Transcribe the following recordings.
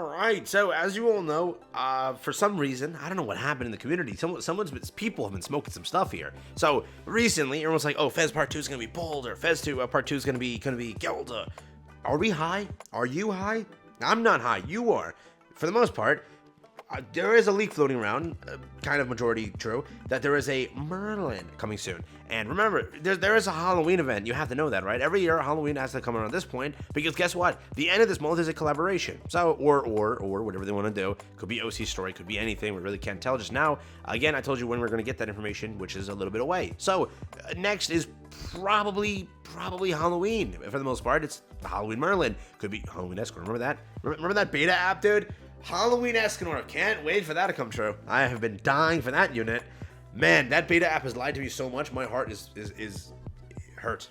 Alright, so as you all know, for some reason, I don't know what happened in the community, people have been smoking some stuff here. So recently, everyone's like, oh, FES Part 2 is going to be bold, or FES 2 Part 2 is going to be Gelda. Are we high? Are you high? I'm not high, you are. For the most part, there is a leak floating around, kind of majority true, that there is a Merlin coming soon. And remember, there is a Halloween event. You have to know that, right? Every year, Halloween has to come around this point, because guess what? The end of this month is a collaboration. So, or whatever they want to do. Could be OC story, could be anything. We really can't tell just now. Again, I told you when we're going to get that information, which is a little bit away. So, next is probably Halloween. For the most part, it's the Halloween Merlin. Could be Halloween Escort. Remember that? Remember that beta app, dude? Halloween Escanor, can't wait for that to come true. I have been dying for that unit. Man, that beta app has lied to me so much. My heart is hurt.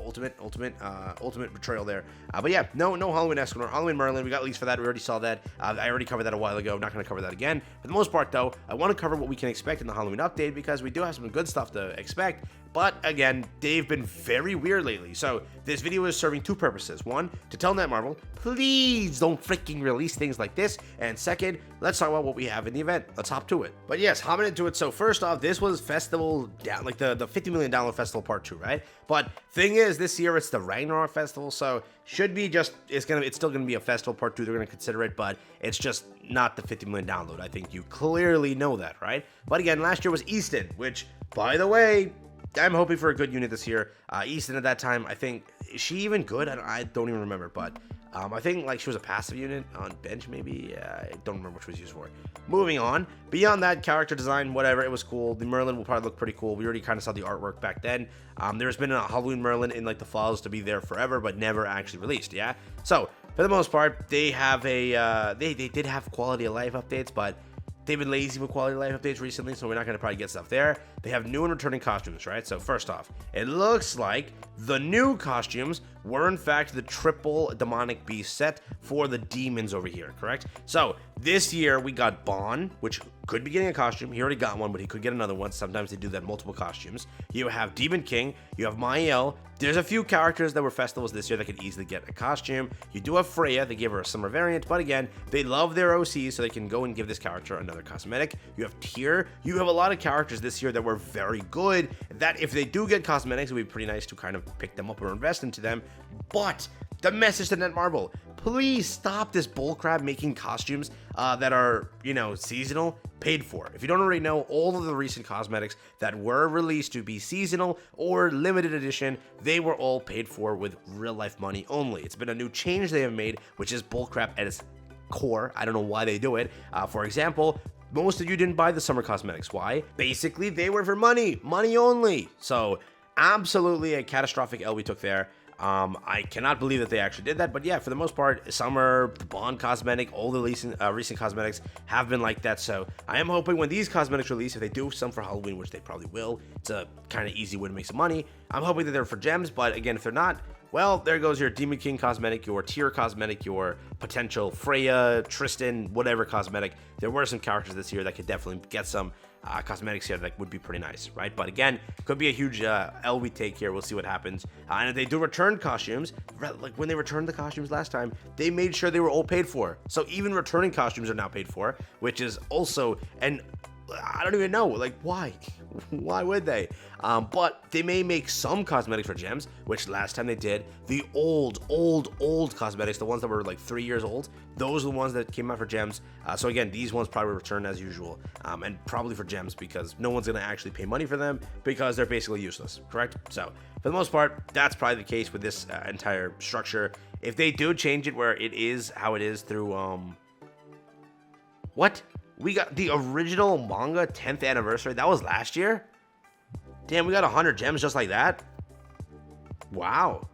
Ultimate betrayal there. But yeah, no Halloween Escanor, Halloween Merlin. We got leaks for that. We already saw that. I already covered that a while ago. I'm not going to cover that again. For the most part, though, I want to cover what we can expect in the Halloween update, because we do have some good stuff to expect. But again, they've been very weird lately. So this video is serving two purposes. One, to tell Netmarble, please don't freaking release things like this. And second, let's talk about what we have in the event. Let's hop to it. But yes, hopping into it. So first off, this was festival down, like the $50 million festival part 2, right? But thing is, this year it's the Ragnarok festival, so should be just it's still gonna be a festival part 2. They're gonna consider it, but it's just not the 50 million download. I think you clearly know that, right? But again, last year was Easton, which, by the way, I'm hoping for a good unit this year. Easton at that time, I think, is she even good? I don't even remember, but I think like she was a passive unit on bench, maybe. I don't remember what she was used for. Moving on. Beyond that, character design, whatever, it was cool. The Merlin will probably look pretty cool. We already kind of saw the artwork back then. There's been a Halloween Merlin in like the files to be there forever, but never actually released. Yeah. So for the most part, they have they did have quality of life updates, but they've been lazy with quality of life updates recently, so we're not going to probably get stuff there. They have new and returning costumes, right? So first off, it looks like the new costumes were in fact the triple demonic beast set for the demons over here, correct? So this year we got Bon, which could be getting a costume. He already got one, but he could get another one. Sometimes they do that multiple costumes. You have Demon King, you have Mael. There's a few characters that were festivals this year that could easily get a costume. You do have Freya, they gave her a summer variant, but again, they love their OCs, so they can go and give this character another cosmetic. You have Tyr. You have a lot of characters this year that were very good, that if they do get cosmetics, it would be pretty nice to kind of pick them up or invest into them. But the message to Netmarble, please stop this bullcrap making costumes that are, seasonal, paid for. If you don't already know, all of the recent cosmetics that were released to be seasonal or limited edition, they were all paid for with real life money only. It's been a new change they have made, which is bullcrap at its core. I don't know why they do it. For example, most of you didn't buy the summer cosmetics. Why? Basically, they were for money only. So absolutely a catastrophic L we took there. I cannot believe that they actually did that, but yeah, for the most part, summer, the Bond cosmetic, all the recent cosmetics have been like that. So I am hoping when these cosmetics release, if they do some for Halloween, which they probably will, it's a kind of easy way to make some money. I'm hoping that they're for gems, but again, if they're not, well, there goes your Demon King cosmetic, your Tyr cosmetic, your potential Freya, Tristan, whatever cosmetic. There were some characters this year that could definitely get some cosmetics here that would be pretty nice, right? But again, could be a huge L we take here. We'll see what happens. And if they do return costumes, like when they returned the costumes last time, they made sure they were all paid for. So even returning costumes are now paid for, which is also, and I don't even know, like, why? Why would they? But they may make some cosmetics for gems, which last time they did, the old cosmetics, the ones that were like 3 years old, those are the ones that came out for gems. So again, these ones probably return as usual, and probably for gems, because no one's going to actually pay money for them because they're basically useless, correct? So for the most part, that's probably the case with this entire structure. If they do change it where it is how it is through, what? We got the original manga 10th anniversary. That was last year? Damn, we got 100 gems just like that? Wow.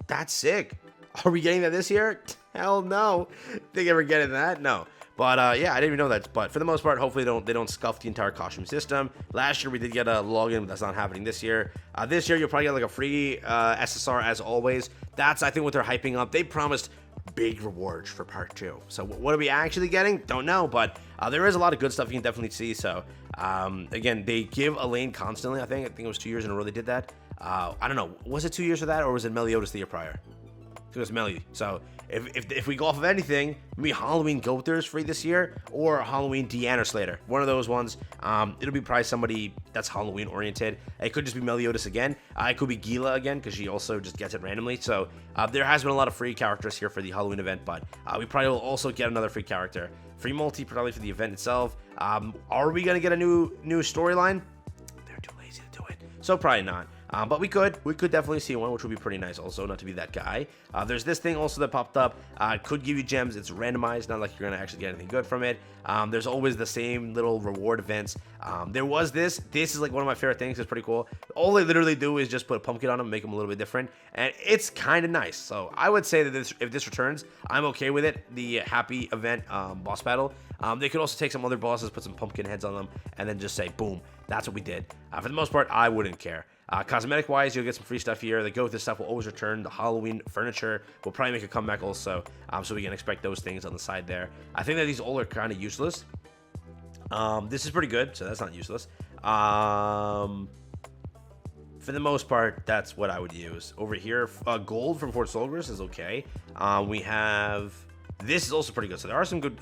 That's sick. Are we getting that this year? Hell no. Think we're getting that? No. But yeah, I didn't even know that. But for the most part, hopefully they don't scuff the entire costume system. Last year we did get a login, but that's not happening this year. This year you'll probably get like a free SSR as always. That's, I think, what they're hyping up. They promised big rewards for part 2. So what are we actually getting? Don't know, but there is a lot of good stuff you can definitely see. So again, they give a lane constantly. I think it was 2 years in a row they did that. I don't know, was it 2 years for that, or was it Meliodas the year prior? I think it was Meli. So if we go off of anything, maybe Halloween Goathers free this year, or Halloween Deanna Slater. One of those ones. It'll be probably somebody that's Halloween oriented. It could just be Meliodas again. It could be Gila again, because she also just gets it randomly. So there has been a lot of free characters here for the Halloween event, but we probably will also get another free character. Free multi probably for the event itself. Are we gonna get a new storyline? They're too lazy to do it, so probably not. But we could definitely see one, which would be pretty nice also, not to be that guy. There's this thing also that popped up. It could give you gems. It's randomized, not like you're going to actually get anything good from it. There's always the same little reward events. There was this is like one of my favorite things. It's pretty cool. All they literally do is just put a pumpkin on them, make them a little bit different, and it's kind of nice. So I would say that if this returns, I'm okay with it. The happy event boss battle. They could also take some other bosses, put some pumpkin heads on them, and then just say, boom, that's what we did. For the most part, I wouldn't care. Cosmetic wise, you'll get some free stuff here. The Goathe stuff will always return. The Halloween furniture will probably make a comeback also, so we can expect those things on the side there. I think that these all are kind of useless. This is pretty good, so that's not useless. For the most part, that's what I would use. Over here, gold from Fort Solgris is okay. We have, this is also pretty good. So there are some good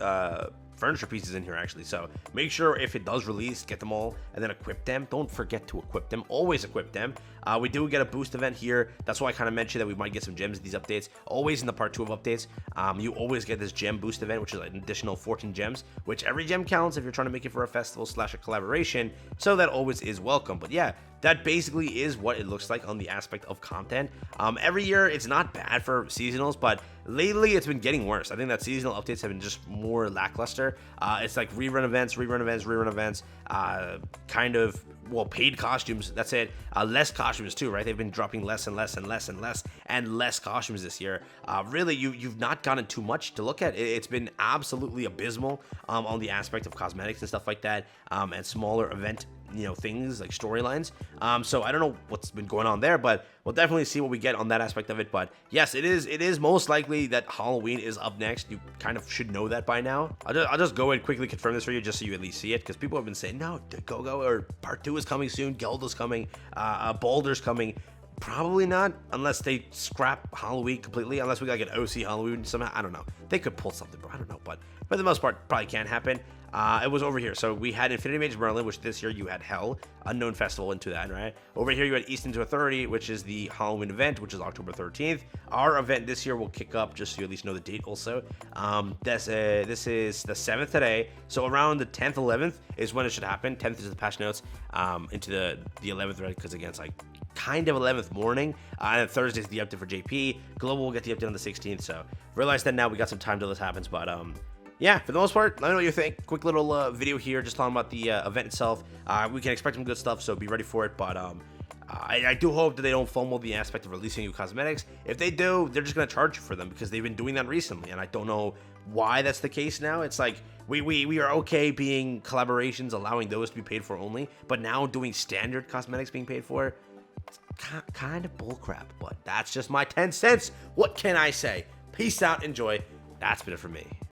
furniture pieces in here actually, so make sure if it does release, get them all and then equip them. Don't forget to equip them. Always equip them. We do get a boost event here. That's why I kind of mentioned that we might get some gems in these updates. Always in the part 2 of updates, you always get this gem boost event, which is like an additional 14 gems, which every gem counts if you're trying to make it for a festival / a collaboration, so that always is welcome. But yeah, that basically is what it looks like on the aspect of content. Every year it's not bad for seasonals, but lately it's been getting worse. I think that seasonal updates have been just more lackluster. It's like rerun events, kind of, well, paid costumes. That's it. Less costumes too, right? They've been dropping less and less costumes this year. Really, you've not gotten too much to look at. It's been absolutely abysmal on the aspect of cosmetics and stuff like that, and smaller event things like storylines. So I don't know what's been going on there, but we'll definitely see what we get on that aspect of it. But yes, it is most likely that Halloween is up next. You kind of should know that by now. I'll just go and quickly confirm this for you, just so you at least see it, because people have been saying, no, GoGo or part 2 is coming soon, Gelda's coming, Baldur's coming. Probably not, unless they scrap Halloween completely, unless we got like an OC Halloween somehow. I don't know. They could pull something, but I don't know. But for the most part, probably can't happen. It was over here. So we had Infinity Mage Merlin, which this year you had Hell, Unknown Festival into that, right? Over here you had East into Authority, which is the Halloween event, which is October 13th. Our event this year will kick up, just so you at least know the date also. This is the 7th today. So around the 10th, 11th is when it should happen. 10th is the patch notes, into the 11th, right? Because again, it's like kind of 11th morning, and then Thursday's the update for JP. Global will get the update on the 16th, so realize that now we got some time till this happens, but yeah, for the most part, let me know what you think. Quick little video here, just talking about the event itself. We can expect some good stuff, so be ready for it, but I do hope that they don't fumble the aspect of releasing new cosmetics. If they do, they're just going to charge you for them, because they've been doing that recently, and I don't know why that's the case now. It's like, we are okay being collaborations, allowing those to be paid for only, but now doing standard cosmetics being paid for, kind of bullcrap, but that's just my 10 cents. What can I say? Peace out, enjoy. That's been it for me.